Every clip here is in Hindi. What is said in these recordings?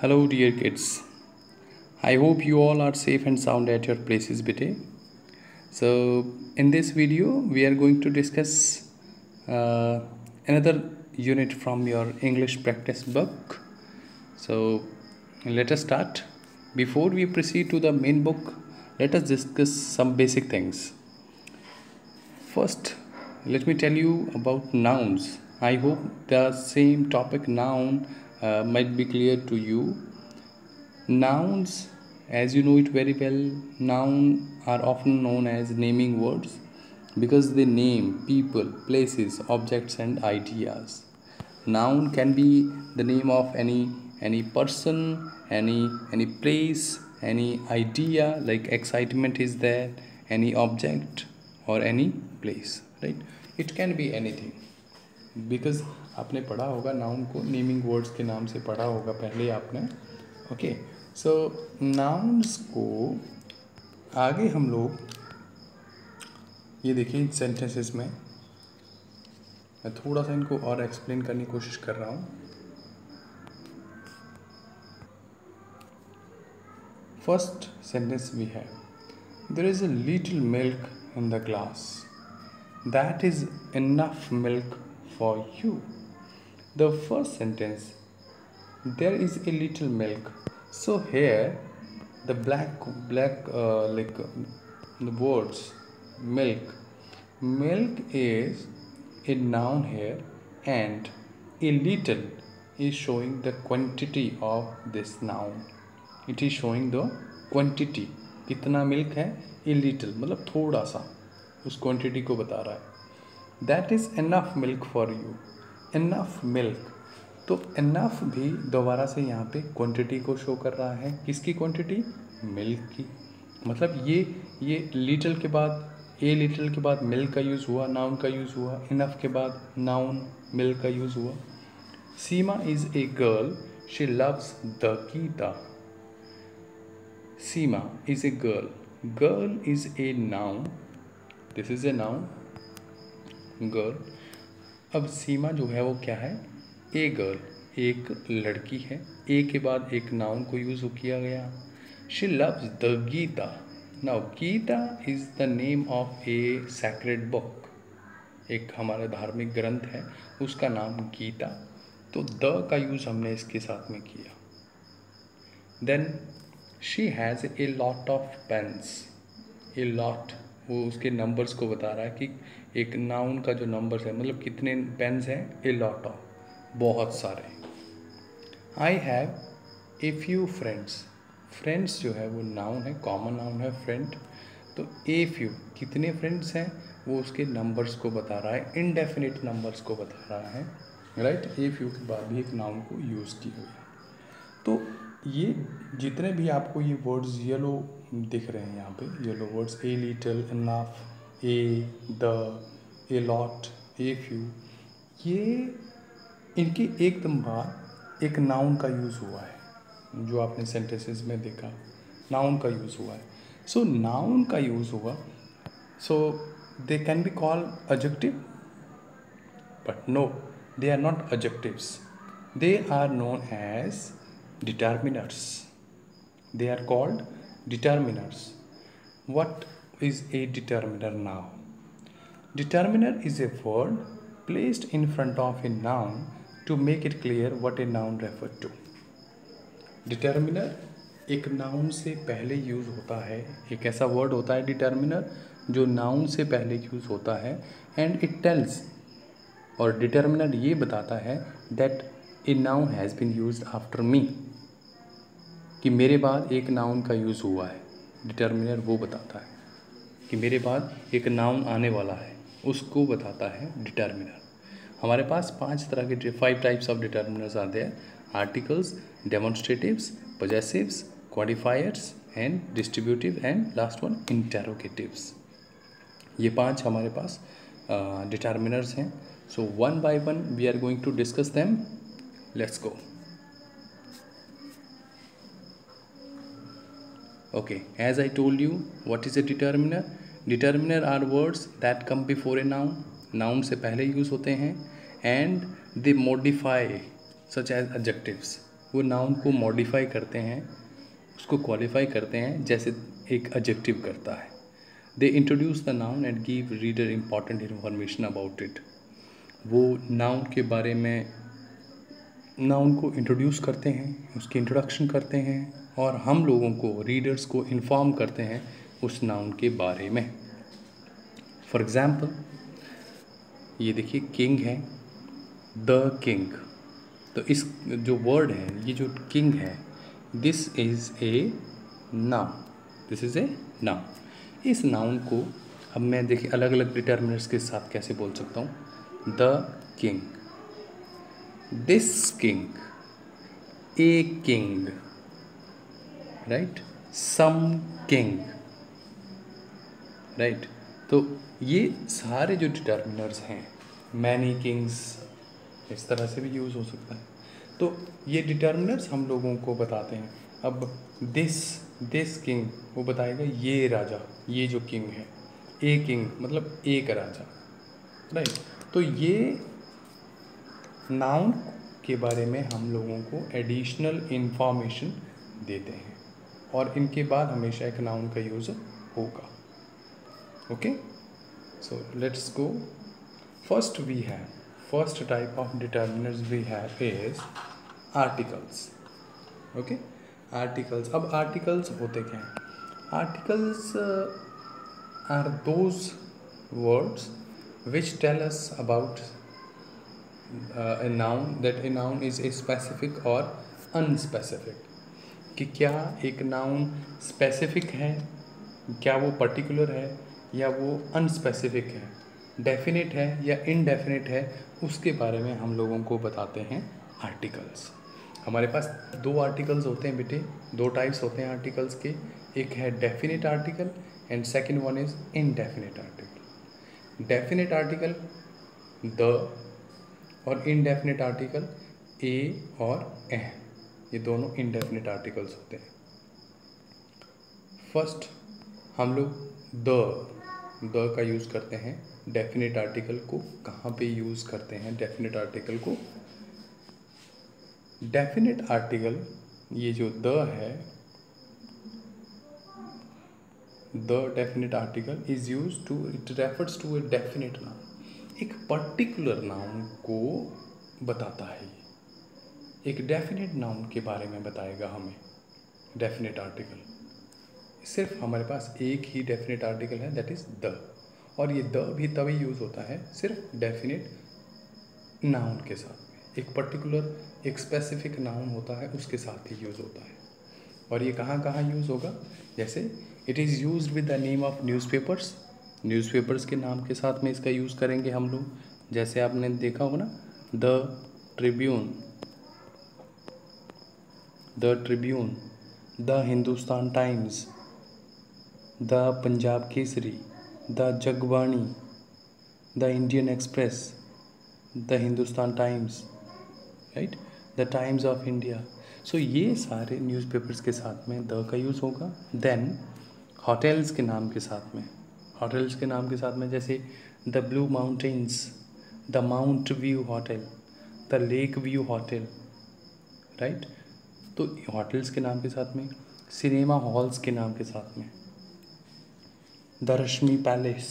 Hello, dear kids. I hope you all are safe and sound at your places, bete. So, in this video, we are going to discuss uh, another unit from your English practice book. So, let us start. Before we proceed to the main book, let us discuss some basic things. First, let me tell you about nouns. I hope the same topic noun might be clear to you. Nouns, as you know it very well, noun are often known as naming words because they name people, places, objects, and ideas. Noun can be the name of any person, any place, any idea, like excitement is there, any object or any place, right? It can be anything. Because आपने पढ़ा होगा नाउन को नेमिंग वर्ड्स के नाम से पढ़ा होगा पहले आपने. ओके, सो नाउन्स को आगे हम लोग ये देखिए सेंटेंसेस में मैं थोड़ा सा इनको और एक्सप्लेन करने की कोशिश कर रहा हूँ. First sentence we have, there is a little milk in the glass, that is enough milk for you. The first sentence, there is a little milk. So here the black the words milk is a noun here, and a little is showing the quantity of this noun. It is showing the quantity. कितना मिल्क है, a little मतलब थोड़ा सा, उस क्वांटिटी को बता रहा है. That is enough milk for you. Enough milk, तो इनफ भी दोबारा से यहाँ पे क्वांटिटी को शो कर रहा है. किसकी क्वांटिटी? मिल्क की. मतलब ये लिटिल के बाद, ए लिटिल के बाद मिल्क का यूज़ हुआ, नाउन का यूज़ हुआ. इनफ के बाद नाउन मिल्क का यूज़ हुआ. Seema is a girl, she loves the Geeta. Seema is a girl, girl is a noun, this is a noun girl. अब सीमा जो है वो क्या है? ए गर्ल, एक लड़की है. ए के बाद एक नाउन को यूज़ किया गया. She loves the Gita. Now Gita is the name of a sacred book. एक हमारा धार्मिक ग्रंथ है, उसका नाम गीता. तो द का यूज़ हमने इसके साथ में किया. Then she has a lot of pens. A lot वो उसके नंबर्स को बता रहा है कि एक नाउन का जो नंबर्स है मतलब कितने पेन्स हैं. ए लॉट ऑफ, बहुत सारे. I have a few friends. Friends जो है वो नाउन है, कॉमन नाउन है फ्रेंड. तो ए फ्यू कितने फ्रेंड्स हैं वो उसके नंबर्स को बता रहा है, इनडेफिनिट नंबर्स को बता रहा है, राइट. ए फ्यू के बाद भी एक नाउन को यूज़ किया गया. तो ये जितने भी आपको ये वर्ड्स येलो दिख रहे हैं यहाँ पे, yellow words, a little, enough, A, the, a lot, a few, ये इनके एकदम बाद एक नाउन का यूज़ हुआ है. जो आपने सेंटेंसेस में देखा नाउन का यूज़ हुआ है. सो नाउन का यूज़ हुआ, so they can be called adjective, but no, they are not adjectives. They are known as determiners. They are called determiners. What is a determiner now? Determiner is a word placed in front of a noun to make it clear what a noun referred to. Determiner एक नाउन से पहले यूज़ होता है. एक ऐसा वर्ड होता है डिटर्मिनर जो नाउन से पहले यूज़ होता है. एंड इट टेल्स, और डिटर्मिनर ये बताता है that a noun has been used after me, कि मेरे बाद एक नाउन का यूज़ हुआ है. डिटर्मिनर वो बताता है कि मेरे बाद एक नाउन आने वाला है, उसको बताता है डिटर्मिनर. हमारे पास 5 तरह के 5 टाइप्स ऑफ डिटर्मिनर्स आते हैं. Articles, demonstratives, possessives, quantifiers and distributive, and last one interrogatives. ये 5 हमारे पास डिटर्मिनर्स हैं. So one by one we are going to discuss them. Let's go. Okay, as I told you, what is a determiner? Determiner are words that come before a noun. Noun से पहले यूज़ होते हैं. And they modify such as adjectives. वो नाउन को मॉडिफाई करते हैं, उसको क्वालिफाई करते हैं जैसे एक एडजेक्टिव करता है। They introduce the noun and give reader important information about it. वो नाउन के बारे में नाउन को इंट्रोड्यूस करते हैं, उसकी इंट्रोडक्शन करते हैं और हम लोगों को, रीडर्स को इन्फॉर्म करते हैं उस नाउन के बारे में। फॉर एग्ज़ाम्पल ये देखिए किंग है, द किंग। तो इस जो वर्ड है, ये जो किंग है, this is a noun, this is a noun. इस नाउन को अब मैं देखिए अलग अलग डिटर्मिनर्स के साथ कैसे बोल सकता हूँ। The king, this king, a king, right, some king, right. तो ये सारे जो डिटर्मिनर्स हैं, मैनी किंग्स, इस तरह से भी यूज़ हो सकता है। तो ये डिटर्मिनर्स हम लोगों को बताते हैं। अब दिस किंग वो बताएगा ये राजा, ये जो किंग है। ए किंग मतलब एक राजा, राइट। तो ये नाउन के बारे में हम लोगों को एडिशनल इंफॉर्मेशन देते हैं और इनके बाद हमेशा एक नाउन का यूज़ होगा। Okay, so let's go. First type of determiners we have is articles. Okay, articles. अब articles होते क्या हैं? Articles are those words which tell us about a noun, that a noun is a specific or unspecific. कि क्या एक नाउन स्पेसिफिक है, क्या वो पर्टिकुलर है या वो अनस्पेसिफिक है, डेफिनेट है या इनडेफिनेट है, उसके बारे में हम लोगों को बताते हैं आर्टिकल्स। हमारे पास दो आर्टिकल्स होते हैं बेटे, दो टाइप्स होते हैं आर्टिकल्स के। एक है definite article and second one is indefinite article. Definite article the और इनडेफिनेट आर्टिकल ए और ए, ये दोनों इनडेफिनेट आर्टिकल्स होते हैं। फर्स्ट हम लोग द का यूज़ करते हैं। डेफिनेट आर्टिकल को कहाँ पे यूज़ करते हैं? डेफिनेट आर्टिकल को, डेफिनेट आर्टिकल ये जो द है, the definite article is use to, it refers to a definite noun. एक पर्टिकुलर नाउन को बताता है, एक डेफिनेट नाउन के बारे में बताएगा हमें डेफिनेट आर्टिकल। सिर्फ हमारे पास एक ही डेफिनेट आर्टिकल है, दैट इज़ द, और ये द भी तभी यूज़ होता है सिर्फ डेफिनेट नाउन के साथ। एक पर्टिकुलर, एक स्पेसिफिक नाउन होता है उसके साथ ही यूज़ होता है। और ये कहाँ कहाँ यूज़ होगा? जैसे it is used with the name of newspapers, newspapers के नाम के साथ में इसका यूज़ करेंगे हम लोग। जैसे आपने देखा होगा ना, the Tribune, the Tribune, the Hindustan Times, the Punjab Kesari, the Jagbani, the Indian Express, the Hindustan Times, right, the Times of India. सो ये सारे न्यूज़पेपर्स के साथ में द का यूज़ होगा। देन होटल्स के नाम के साथ में, होटल्स के नाम के साथ में जैसे the blue mountains, the mount view hotel, the lake view hotel, right. तो होटल्स के नाम के साथ में, सिनेमा हॉल्स के नाम के साथ में द रश्मि पैलेस,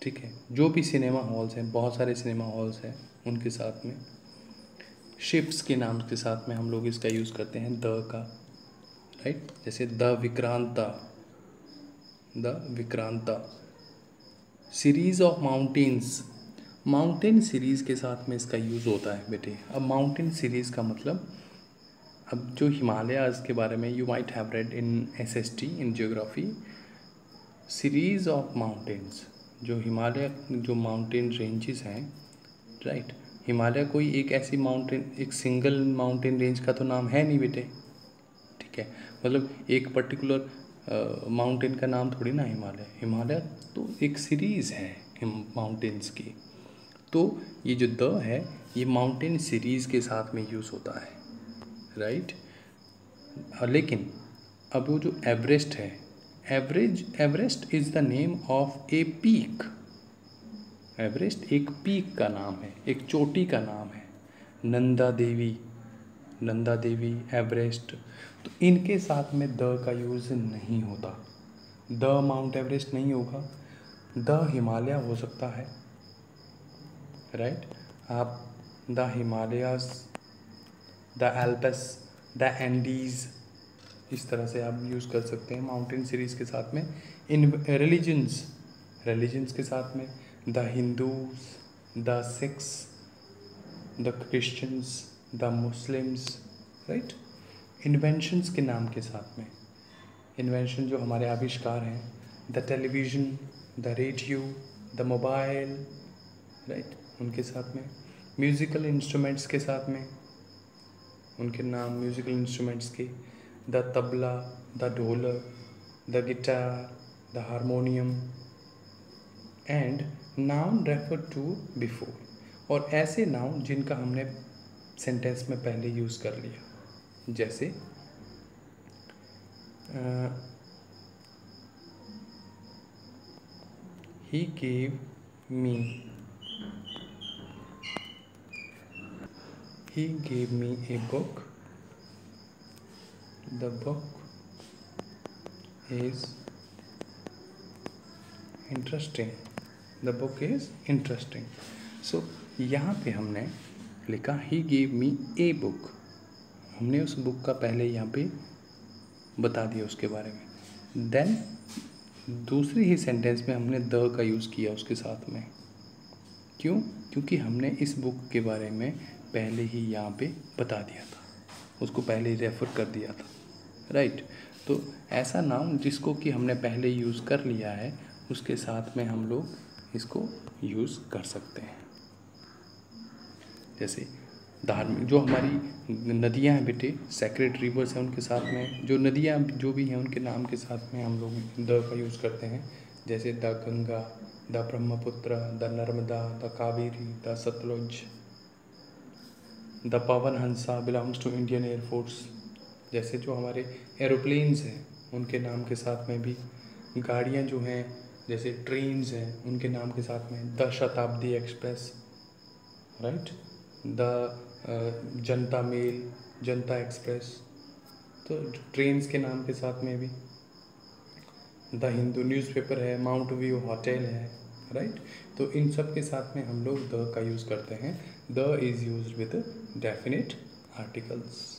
ठीक है, जो भी सिनेमा हॉल्स हैं, बहुत सारे सिनेमा हॉल्स हैं, उनके साथ में। शिप्स के नाम के साथ में हम लोग इसका यूज़ करते हैं द का, राइट। जैसे the विक्रांता, the विक्रांता। Series of mountains, mountain series के साथ में इसका यूज़ होता है बेटे। अब माउंटेन सीरीज़ का मतलब, अब जो हिमालयाज़ के बारे में you might have read in SST in geography, series of mountains, जो हिमालय, जो माउंटेन रेंजेस हैं, राइट। हिमालय कोई एक ऐसी माउंटेन, एक सिंगल माउंटेन रेंज का तो नाम है नहीं बेटे, ठीक है। मतलब एक पर्टिकुलर माउंटेन का नाम थोड़ी ना हिमालय, हिमालय तो एक सीरीज़ है माउंटेन्स की। तो ये जो द है, ये माउंटेन सीरीज़ के साथ में यूज़ होता है, राइट। लेकिन अब वो जो एवरेस्ट है, Everest is the name of a peak. Everest एक पीक का नाम है, एक चोटी का नाम है। नंदा देवी, नंदा देवी, एवरेस्ट, तो इनके साथ में द का यूज़ नहीं होता। द माउंट एवरेस्ट नहीं होगा, द हिमालय हो सकता है, राइट। आप the Himalayas, the Alps, the Andes, इस तरह से आप यूज़ कर सकते हैं माउंटेन सीरीज़ के साथ में। इन रिलीजन्स के साथ में the Hindus, the Sikhs, the Christians, the Muslims, right. Inventions के नाम के साथ में, इन्वेंशन जो हमारे आविष्कार हैं, the television, the radio, the mobile, right, उनके साथ में। म्यूज़िकल इंस्ट्रूमेंट्स के साथ में उनके नाम, म्यूज़िकल इंस्ट्रूमेंट्स के, the tabla, the dholak, the guitar, the harmonium, and noun refer to before, और ऐसे नाउन जिनका हमने सेंटेंस में पहले यूज़ कर लिया, जैसे ही gave me a book, the book is interesting, the book is interesting. सो यहाँ पे हमने लिखा ही गेव मी ए बुक, हमने उस बुक का पहले यहाँ पे बता दिया उसके बारे में। देन दूसरी ही सेंटेंस में हमने द का यूज़ किया उसके साथ में। क्यों? क्योंकि हमने इस बुक के बारे में पहले ही यहाँ पे बता दिया था, उसको पहले ही रेफ़र कर दिया था, राइट। तो ऐसा नाउन जिसको कि हमने पहले यूज़ कर लिया है, उसके साथ में हम लोग इसको यूज़ कर सकते हैं। जैसे धार्मिक जो हमारी नदियाँ हैं बेटे, सेक्रेड रिवर्स हैं, उनके साथ में जो नदियाँ जो भी हैं उनके नाम के साथ में हम लोग द का यूज़ करते हैं। जैसे the Ganga, the Brahmaputra, the Narmada, the Kaveri, the Sutlej, the Pawan Hansa belongs to Indian air force. जैसे जो हमारे एरोप्लेन्स हैं उनके नाम के साथ में भी, गाड़ियाँ जो हैं जैसे ट्रेन्स हैं उनके नाम के साथ में द शताब्दी express, right, the Janata mail, Janata express, तो ट्रेन्स के नाम के साथ में भी द हिंदू न्यूज़पेपर है, माउंट व्यू होटल है, राइट। तो इन सब के साथ में हम लोग द का यूज़ करते हैं। The is used with definite articles.